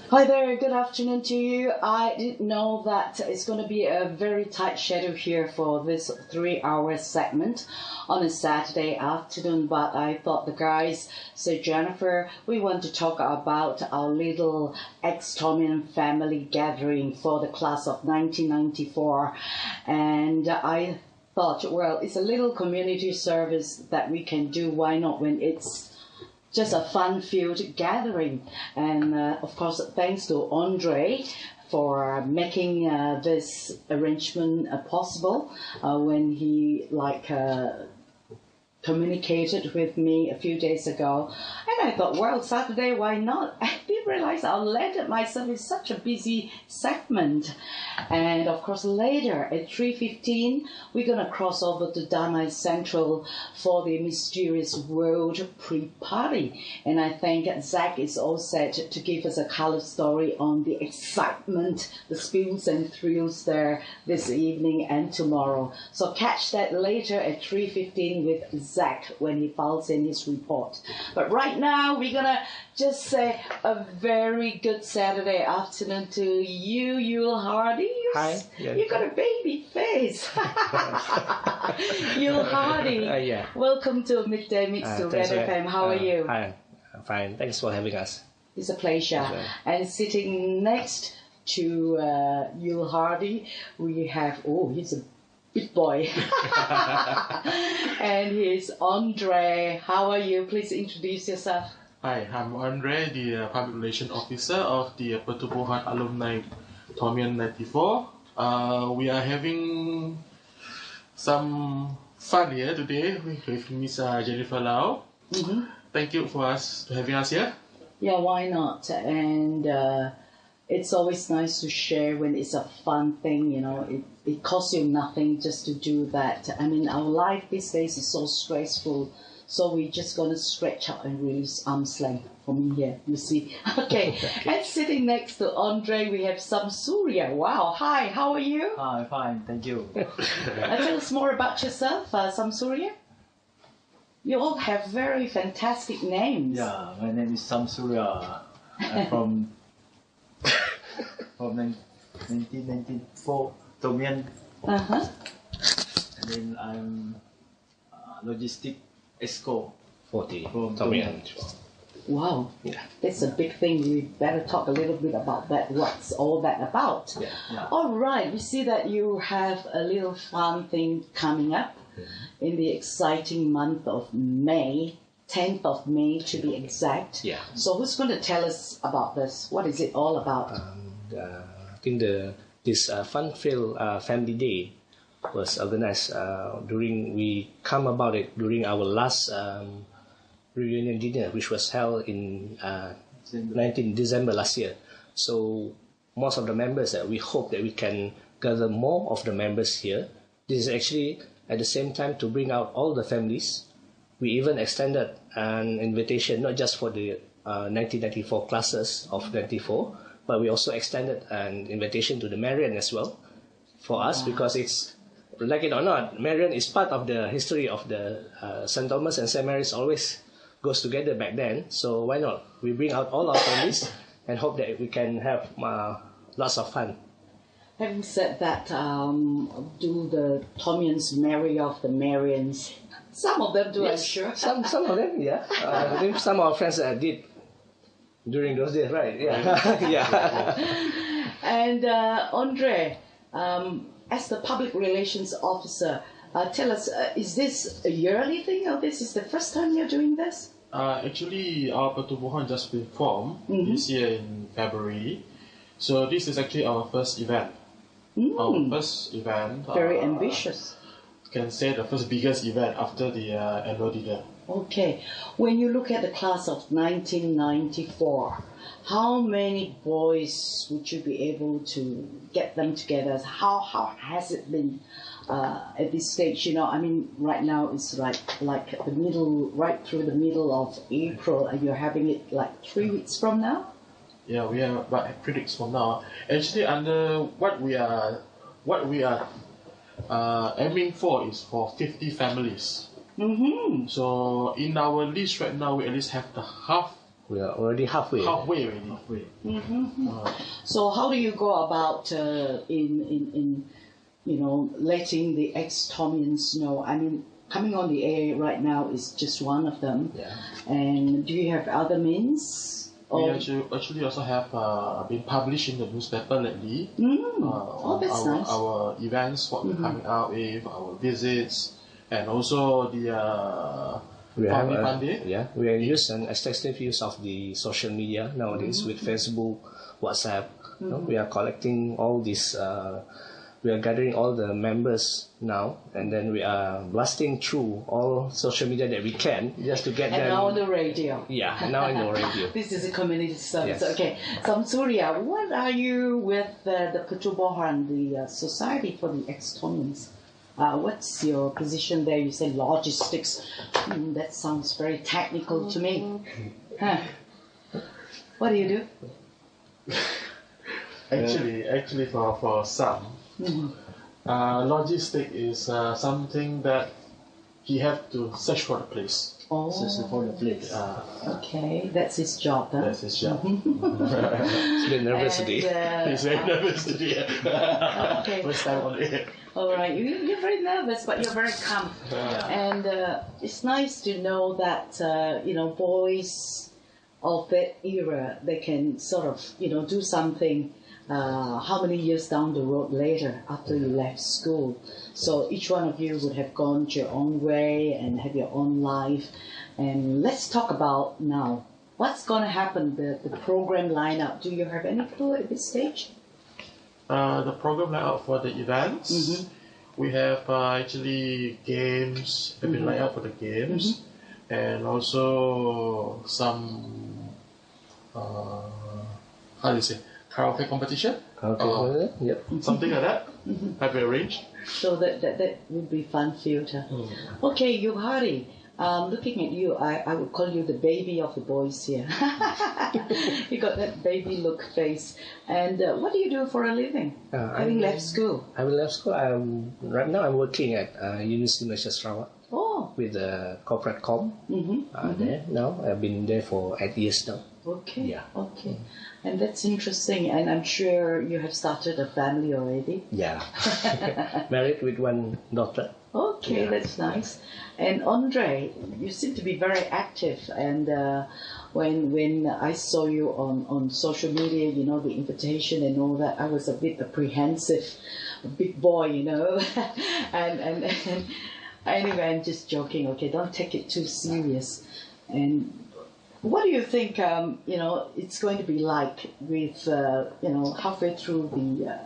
Hi there, good afternoon to you. I didn't know that it's going to be a very tight schedule here for this 3-hour segment on a Saturday afternoon, but I thought the guys said, Jennifer, we want to talk about our little ex-Thomian family gathering for the class of 1994, and I thought, well, it's a little community service that we can do, why not, when it's just a fun-filled gathering. And of course, thanks to Andre for making this arrangement possible when he communicated with me a few days ago. And I thought, well, Saturday, why not? I didn't realize I landed myself in such a busy segment. And of course, later at 3:15, we're going to cross over to Danai Central for the Mysterious World pre-party. And I think Zach is all set to give us a color story on the excitement, the spills and thrills there this evening and tomorrow. So catch that later at 3:15 with Zach when he files in his report. But right now, we're going to just say a very good Saturday afternoon to you, Yulhardy. Hi. You got a baby face. Yulhardy. Yeah. Welcome to Midday Mix to RedFM. How are you? Hi. I'm fine. Thanks for having us. It's a pleasure. And sitting next to Yulhardy, we have, he's a big boy. And he's Andre. How are you? Please introduce yourself. Hi, I'm Andre, the Public Relations Officer of the Pertubuhan Alumni Thomian 94. We are having some fun here today with Miss Jennifer Lau. Mm-hmm. Thank you for having us here. Yeah, why not? And it's always nice to share when it's a fun thing, you know. It costs you nothing just to do that. I mean, our life these days is so stressful, so we're just going to stretch out and release arm's length from here, you see. Okay, and sitting next to Andre, we have Samsuria. Wow, hi, how are you? Hi, fine, thank you. Tell us more about yourself, Samsuria. You all have very fantastic names. Yeah, my name is Samsuria. I'm from 1994, Thomian. Uh-huh. And then I'm logistic ESCO 40 from Thomian. Wow, Yeah. that's a big thing. We better talk a little bit about that. What's all that about? Yeah. All right, we see that you have a little fun thing coming up in the exciting month of May, 10th of May to be exact. Yeah. So who's going to tell us about this? What is it all about? I think this fun-filled family day was organized we come about it during our last reunion dinner, which was held in 19 December last year. So most of the members, we hope that we can gather more of the members here. This is actually at the same time to bring out all the families. We even extended an invitation not just for the 1994 classes of 94, but we also extended an invitation to the Marian as well for us, because it's, like it or not, Marian is part of the history of the St. Thomas and St. Mary's always goes together back then. So why not? We bring out all our families and hope that we can have lots of fun. Having said that, do the Thomians marry off the Marians? Some of them do, Yes, I'm sure. Some of them, yeah. I think some of our friends did during those days, right? Yeah. Yeah. And Andre, as the public relations officer, tell us, is this a yearly thing, or this is the first time you're doing this? Actually, our Pertubuhan just been formed this year in February. So this is actually our first event. Our first event. Very ambitious. Can say the first biggest event after the annual dinner. Okay. When you look at the class of 1994, how many boys would you be able to get them together? How has it been at this stage? You know, I mean, right now it's like the middle, right through the middle of April, and you're having it like 3 weeks from now? Yeah, we are about 3 weeks from now. Actually, under what we are aiming for is for 50 families. Mm-hmm. So in our list right now, we at least have the half We are already halfway. Halfway already. Halfway. So how do you go about in letting the ex-Thomians know? I mean, coming on the air right now is just one of them. Yeah. And do you have other means? We actually also have been published in the newspaper lately. That's nice. Our events, what we're coming out with, our visits, and also the We have Pandi. we are using an extensive use of the social media nowadays with Facebook, WhatsApp. We are collecting all this. We are gathering all the members now, and then we are blasting through all social media that we can just to get them. And now on the radio. Yeah, and now on the radio. This is a community service. Yes. Okay, Samsuria, what are you with the Pertubuhan, the Society for the Ex-Thomians? What's your position there? You say logistics. That sounds very technical to me. Huh. What do you do? Actually, for some, logistic is something that he have to search for the place. Oh, Search for the place. okay, that's his job. Huh? That's his job. It's a bit nervous today. He's very nervous today. Okay. First time on air. All right, you're very nervous, but you're very calm. And it's nice to know that boys of that era, they can sort of do something. How many years down the road later after you left school? So each one of you would have gone your own way and have your own life. And let's talk about now. What's going to happen, the program lineup? Do you have any clue at this stage? The program layout for the events, we have actually games, have been laid out for the games, and also some, how do you say, karaoke competition? Yep. Something like that, have been arranged. So that would be fun filled. Okay, Yulhardy, looking at you, I would call you the baby of the boys here. You got that baby look face. And what do you do for a living? Having left school. I left school. Right now I'm working at University of Malaysia Sarawak with corporate com. There now I've been there for 8 years now. Okay. Yeah. Okay. And that's interesting. And I'm sure you have started a family already. Yeah. Married with one daughter. Okay, that's nice. And Andre, you seem to be very active. And when I saw you on social media, the invitation and all that, I was a bit apprehensive. A big boy, and anyway, I'm just joking. Okay, don't take it too serious. And what do you think, it's going to be like with, halfway through the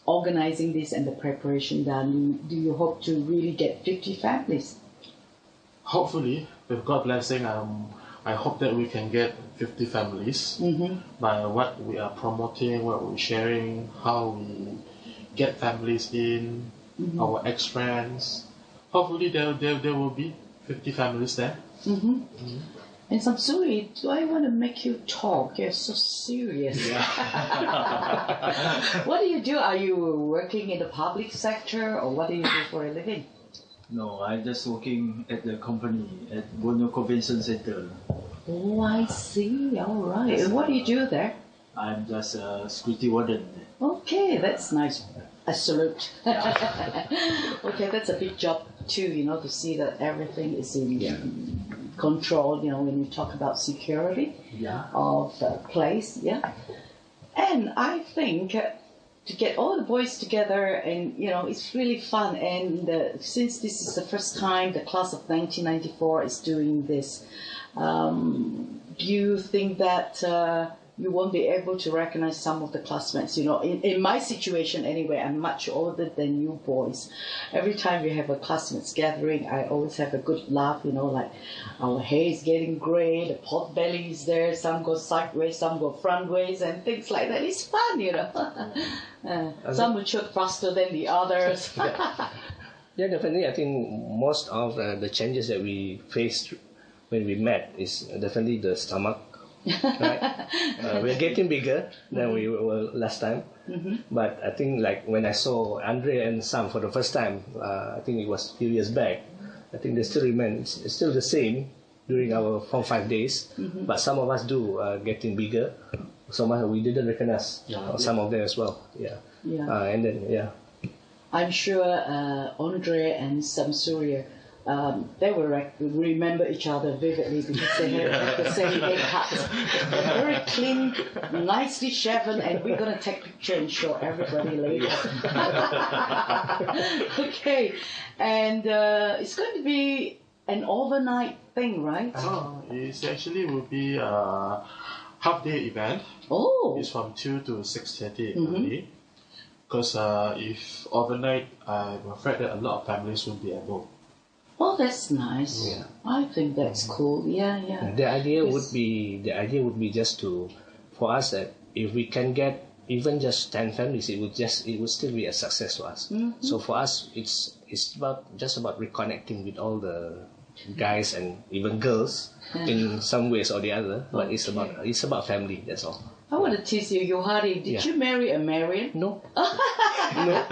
organizing this and the preparation done? Do you hope to really get 50 families? Hopefully, with God's blessing, I hope that we can get 50 families by what we are promoting, what we're sharing, how we get families in, our ex-friends. Hopefully, there will be 50 families there. And Samsuri, do I want to make you talk? You're so serious. What do you do? Are you working in the public sector, or what do you do for a living? No, I'm just working at the company at Borneo Convention Center. Oh, I see. All right. And what do you do there? I'm just a security warden. Okay, that's nice. I salute. Okay, that's a big job too, to see that everything is in control, when you talk about security of the place, And I think to get all the boys together and, it's really fun. And since this is the first time the class of 1994 is doing this, do you think that you won't be able to recognize some of the classmates? In my situation anyway, I'm much older than you boys. Every time we have a classmates gathering, I always have a good laugh, like our hair is getting gray, the pot belly is there, some go sideways, some go front ways, and things like that. It's fun, Some mature faster than the others. Yeah, definitely. I think most of the changes that we faced when we met is definitely the stomach. Right? We're getting bigger than we were last time. But I think like when I saw Andre and Sam for the first time, I think it was a few years back, I think they still remain, it's still the same. during our Form 5 days, but some of us do getting bigger. Some we didn't recognize some of them as well. Yeah. And then I'm sure Andre and Samsuria, they will remember each other vividly because they have the same haircut. Very clean, nicely shaven, and we're going to take a picture and show everybody later. Okay, and it's going to be an overnight thing, right? Oh, it actually will be a half-day event. Oh. It's from 2 to 6:30 only. Because if overnight, I'm afraid that a lot of families won't be able. Oh, that's nice. Yeah. I think that's cool. Yeah. The idea would be just for us that if we can get even just 10 families, it would still be a success to us. So for us, it's just about reconnecting with all the guys and even girls in some ways or the other. But it's about family. That's all. I want to tease you, Yulhardy. Did you marry a Marian? No. No.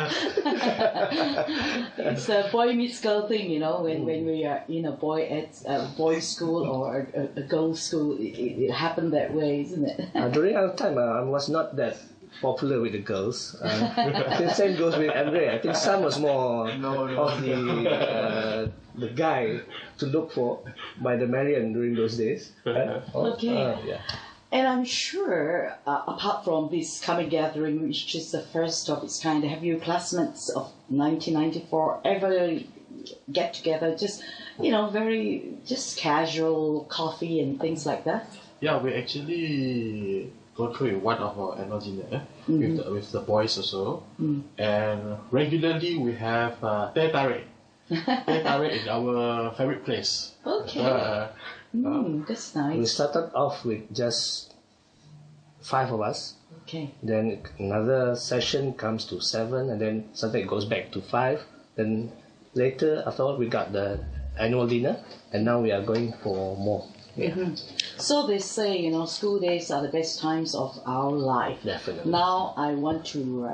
It's a boy meets girl thing, when we are in a boys' school or a girls' school, it happened that way, isn't it? During our time, I was not that popular with the girls. The same goes with Andre. I think Sam was more of the guy to look for by the Marian during those days. Okay. And I'm sure, apart from this coming gathering, which is the first of its kind, have you classmates of 1994 ever get together, just, very just casual coffee and things like that? Yeah, we actually go through one of our annual dinner with the boys also. And regularly we have teh tarik. Teh tarik is our favorite place. Okay. That's nice. We started off with just 5 of us. Okay. Then another session comes to 7, and then something goes back to 5. Then later, afterward, we got the annual dinner, and now we are going for more. Yeah. So they say, school days are the best times of our life. Definitely. Now I want to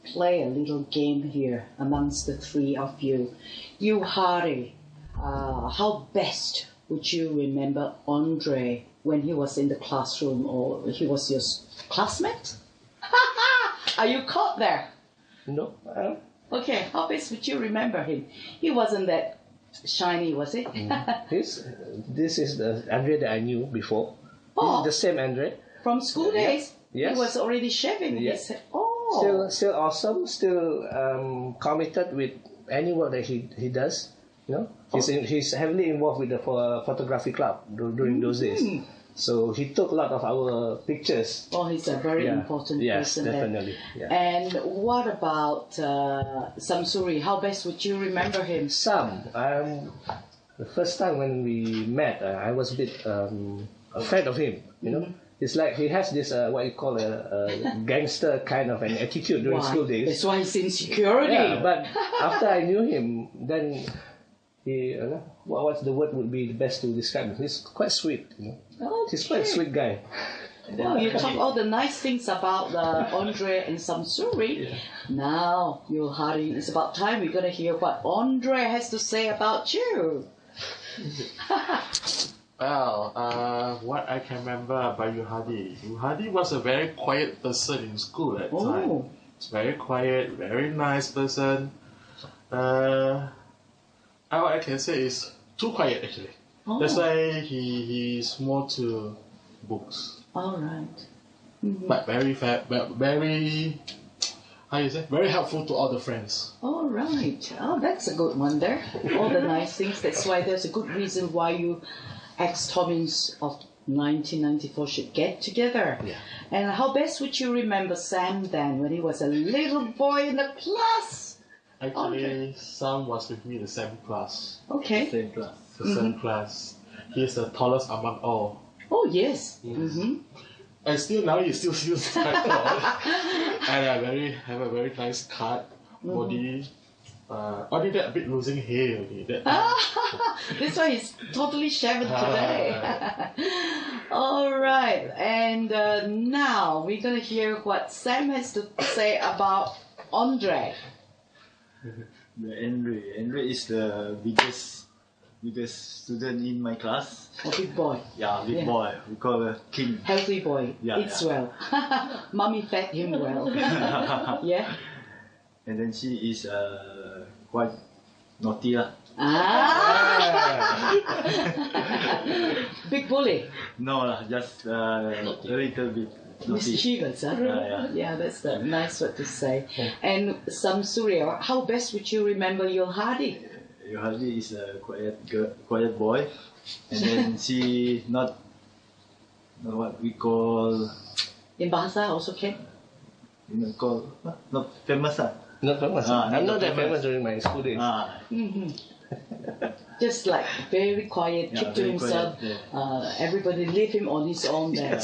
play a little game here amongst the three of you. Yulhardy, how best would you remember Andre when he was in the classroom or he was your classmate? Are you caught there? No. Okay, how best would you remember him? He wasn't that shiny, was he? This is the Andre that I knew before. Oh. This is the same Andre. From school days? Yes. He was already shaving his head. Oh. Still awesome, still committed with any work that he does. He's heavily involved with the photography club during those days. So he took a lot of our pictures. Oh, he's a very important person. Yes, definitely. Yeah. And what about Samsuri? How best would you remember him? Sam, the first time when we met, I was a bit afraid of him. It's like he has this what you call a gangster kind of an attitude during school days. That's why he's in security. Yeah, but after I knew him, then he, what's the word would be the best to describe him? He's quite sweet. Okay. He's quite a sweet guy. Well, you talk all the nice things about Andre and Samsuri. Yeah. Now, Yulhardy, it's about time we're going to hear what Andre has to say about you. Well, what I can remember about Yulhardy was a very quiet person in school at the time. It's very quiet, very nice person. All I can say is too quiet actually. That's why he's more to books. All right. But very very helpful to all the friends. All right. Oh, that's a good one there. All the nice things. That's why there's a good reason why you ex-Thomians of 1994 should get together. Yeah. And how best would you remember Sam then when he was a little boy in the class? Actually, Sam was with me in the same class. Okay. Same class. The same class. He's the tallest among all. Oh, yes. And still now he still feels quite tall. And have a very nice cut, body. Only that a bit losing hair. Okay, That's why he's totally shaven today. All right. And now we're going to hear what Sam has to say about Andre. Andre is the biggest biggest student in my class. A big boy. Yeah, big boy. We call her King. Healthy boy. Yeah, Eats well. Mommy fed him well. Yeah. And then she is quite naughty lah. Ah. Big bully. No lah, just a little bit naughty. Mischievous, huh? Yeah, that's the nice word to say. And Samsuria, how best would you remember Yulhardy? Yulhardy is a quiet boy, and then she not what we call. In Bahasa also can? Not famous lah. Not famous. I'm not that famous during my school days. Just like very quiet, keep to very himself. quiet, Everybody leave him on his own there.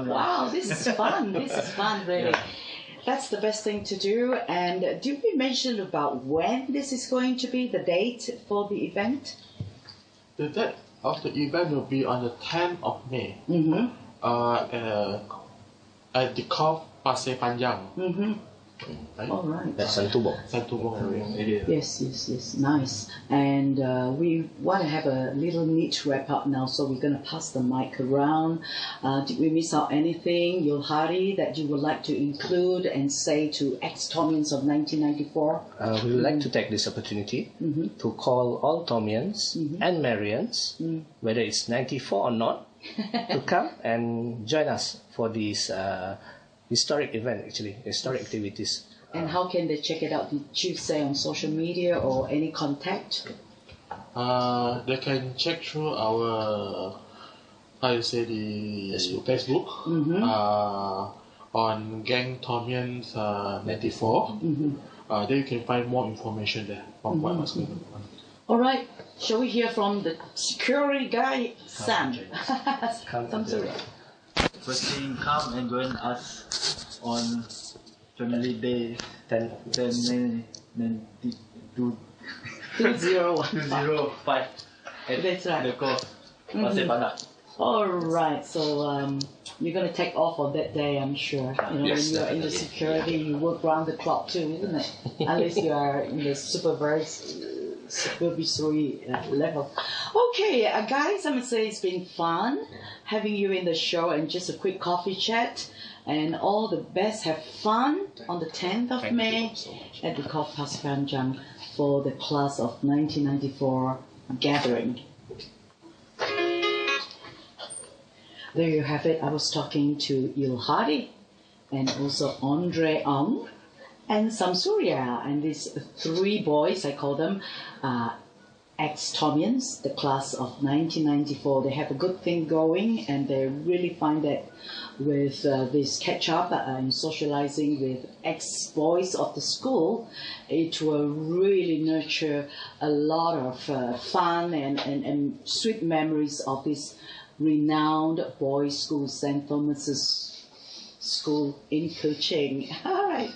Wow, this is fun. This is fun, really. That's the best thing to do. And do we mention about when this is going to be, the date for the event? The date of the event will be on the 10th of May. At DCove, Pasir Panjang. Right? All right. That's Santubong. area. Yes, nice. And we want to have a little neat wrap up now, so we're going to pass the mic around. Did we miss out anything, Yulhardy, that you would like to include and say to ex-Thomians of 1994? We would like to take this opportunity to call all Thomians and Marians, whether it's 94 or not, to come and join us for this historic event, historic activities. And how can they check it out? Did you say on social media or any contact? They can check through our, Facebook. On Gang Thomians 94. There you can find more information there from what was going on. All right. Shall we hear from the security guy, Sam? Samsuria. First thing, come and join us on Family Day 205 at That's right. DCove, Pasir Panjang. All right, so you're going to take off on that day, I'm sure. You know, Yes, when you're in the security, you work round the clock too, isn't it? Unless you are in the supervisory level. Okay, guys, I must say it's been fun having you in the show and just a quick coffee chat. And all the best. Have fun on the 10th of May at the DCove Pasir Panjang for the class of 1994 gathering. There you have it. I was talking to Yulhardy and also Andre Ong and Samsuria, and these three boys, I call them, ex-Thomians, the class of 1994. They have a good thing going, and they really find that with this catch-up and socializing with ex-boys of the school, it will really nurture a lot of fun and sweet memories of this renowned boys' school, St. Thomas's School in Kuching. All right.